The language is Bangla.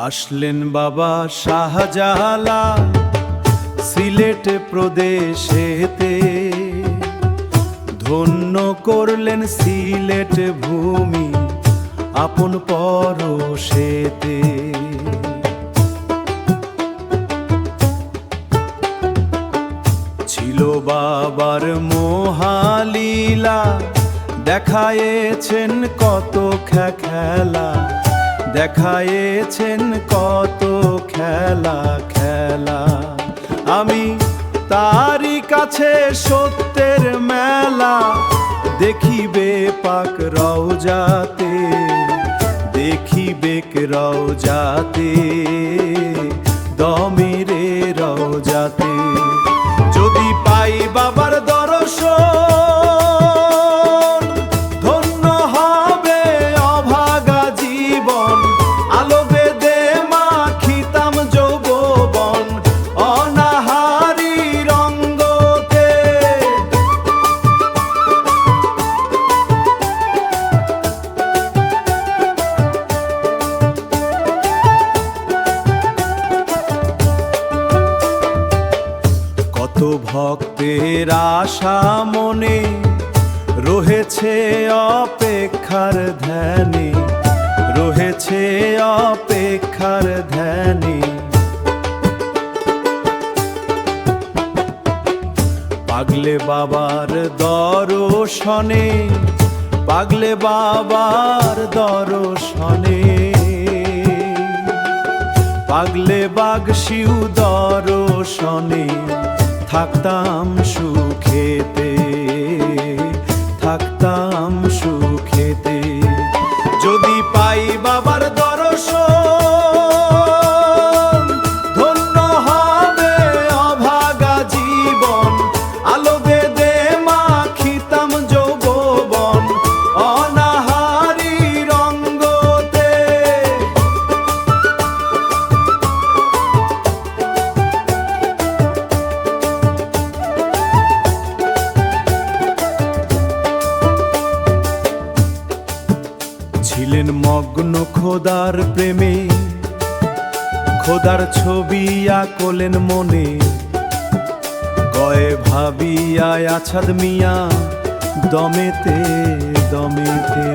আসলেন বাবা শাহজালাল সিলেট প্রদেশেতে, ধন্য করলেন সিলেট ভূমি আপন পরশেতে। ছিল বাবার মহালীলা, দেখায়েছেন কত খেলা, দেখায়েছেন কত খেলা খেলা। আমি তারই কাছে সত্যের মেলা দেখিবে পাক রওজাতে, দেখিবে রওজাতে, দমেরে রওজাতে। যদি পাই বাবার দর্শন, ধন্য হবে অভাগা জীবন। আলো বেদে মাখিতাম যৌবন অনাহারি রঙ্গতে। কত ভক্তের আশা মনে রয়েছে অপেক্ষার ধ্যানে, রয়েছে অপেক্ষার ধ্যানে। পাগলে বাবার দর্শনে, পাগলে বাবার দর্শনে, পাগলে বাগ শিউ দর্শনে থাকতাম সুখেতে, থাকতাম সুখেতে। যদি পাই বাবার দর্শন, ধন্য হবে অভাগা জীবন। আলো বেদে মাখিতাম যৌবন অনাহারি রঙ্গতে। ছিলেন মগ্ন খোদার প্রেমে, খোদার ছবি আঁকলেন মনে। কয়ে ভাবিয়া আছাদ মিয়া দমেতে দমেতে।